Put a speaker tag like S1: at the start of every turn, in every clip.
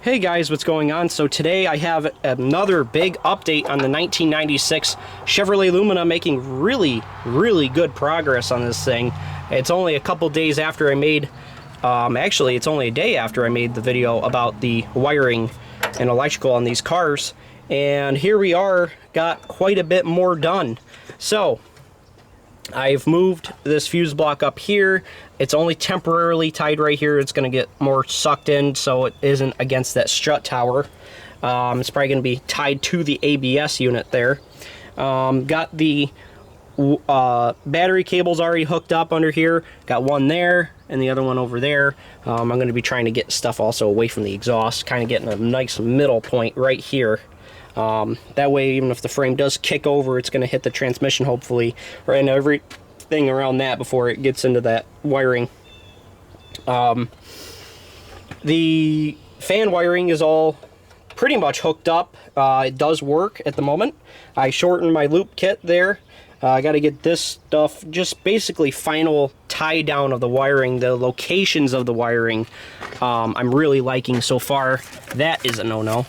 S1: Hey guys, what's going on? So today I have another big update on the 1996 Chevrolet Lumina, making really good progress on this thing. It's only a couple days after I made, actually it's only a day after I made the video about the wiring and electrical on these cars. And here we are, got quite a bit more done. So I've moved this fuse block up here. It's only temporarily tied right here. It's going to get more sucked in so it isn't against that strut tower. It's probably going to be tied to the ABS unit there. Got the battery cables already hooked up under here. Got one there and the other one over there. I'm going to be trying to get stuff also away from the exhaust, kind of getting a nice middle point right here. That way, even if the frame does kick over, it's going to hit the transmission hopefully, right, and everything around that before it gets into that wiring. The fan wiring is all pretty much hooked up. It does work at the moment. I shortened my loop kit there. I got to get this stuff, just basically final tie down of the wiring, the locations of the wiring. I'm really liking so far. That is a no-no.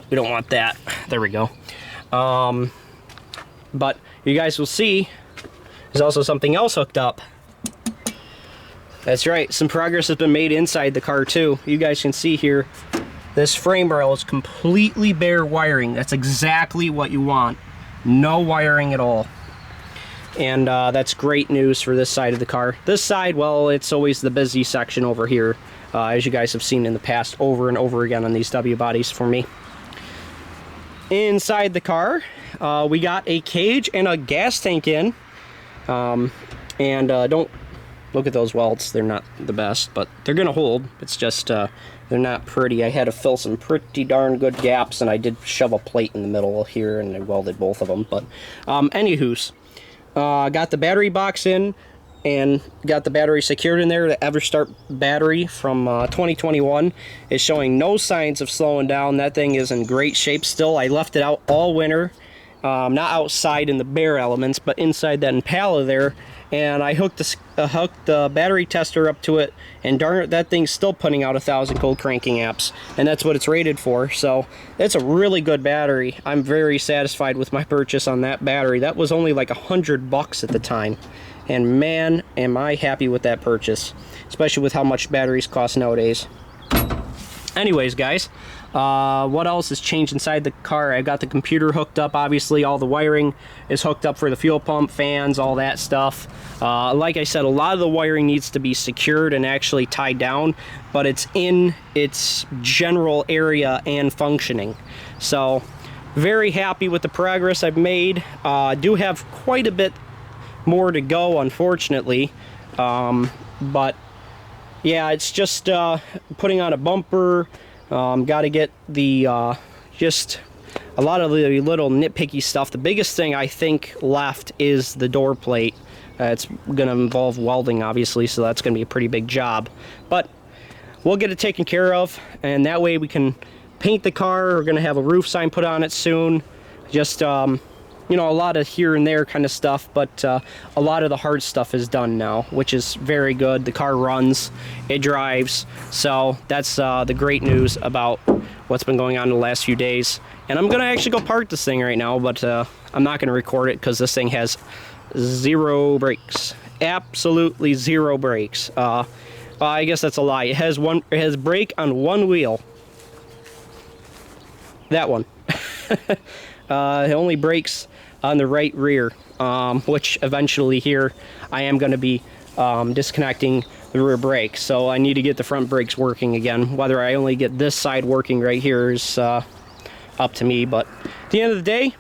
S1: We don't want that. There we go. But you guys will see there's also something else hooked up. That's right, some progress has been made inside the car too. You guys can see here, this frame rail is completely bare wiring. That's exactly what you want. No wiring at all. And that's great news for this side of the car. This side, well, it's always the busy section over here, as you guys have seen in the past over and over again on these W bodies for me. Inside the car, we got a cage and a gas tank in. Don't look at those welds. They're not the best, but they're going to hold. It's just they're not pretty. I had to fill some pretty darn good gaps, and I did shove a plate in the middle here, and I welded both of them. But anywho's, got the battery box in and got the battery secured in there. The EverStart battery from 2021 is showing no signs of slowing down. That thing is in great shape still. I left it out all winter, not outside in the bare elements, but inside that Impala there, and I hooked the battery tester up to it, and darn it, that thing's still putting out 1,000 cold cranking amps, and that's what it's rated for. So it's a really good battery. I'm very satisfied with my purchase on that battery. That was only like $100 at the time. And man, am I happy with that purchase, especially with how much batteries cost nowadays. Anyways, guys, what else has changed inside the car? I got the computer hooked up, obviously. All the wiring is hooked up for the fuel pump, fans, all that stuff. Like I said, a lot of the wiring needs to be secured and actually tied down, but it's in its general area and functioning. So, very happy with the progress I've made. Do have quite a bit more to go, unfortunately, but yeah, it's just putting on a bumper. Got to get the just a lot of the little nitpicky stuff. The biggest thing I think left is the door plate. It's going to involve welding, obviously, so that's going to be a pretty big job, but we'll get it taken care of, and that way we can paint the car. We're going to have a roof sign put on it soon. Just you know, a lot of here and there kind of stuff, but a lot of the hard stuff is done now, which is very good. The car runs, it drives, so that's the great news about what's been going on in the last few days. And I'm gonna actually go park this thing right now, but I'm not gonna record it because this thing has zero brakes, absolutely zero brakes. I guess that's a lie. It has brake on one wheel. That one. It only brakes on the right rear, which eventually here I am going to be disconnecting the rear brake, so I need to get the front brakes working again. Whether I only get this side working right here is up to me, but at the end of the day,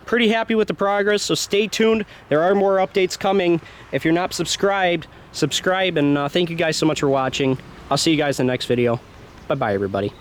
S1: pretty happy with the progress, so stay tuned. There are more updates coming. If you're not subscribed, subscribe, and thank you guys so much for watching. I'll see you guys in the next video. Bye bye, everybody.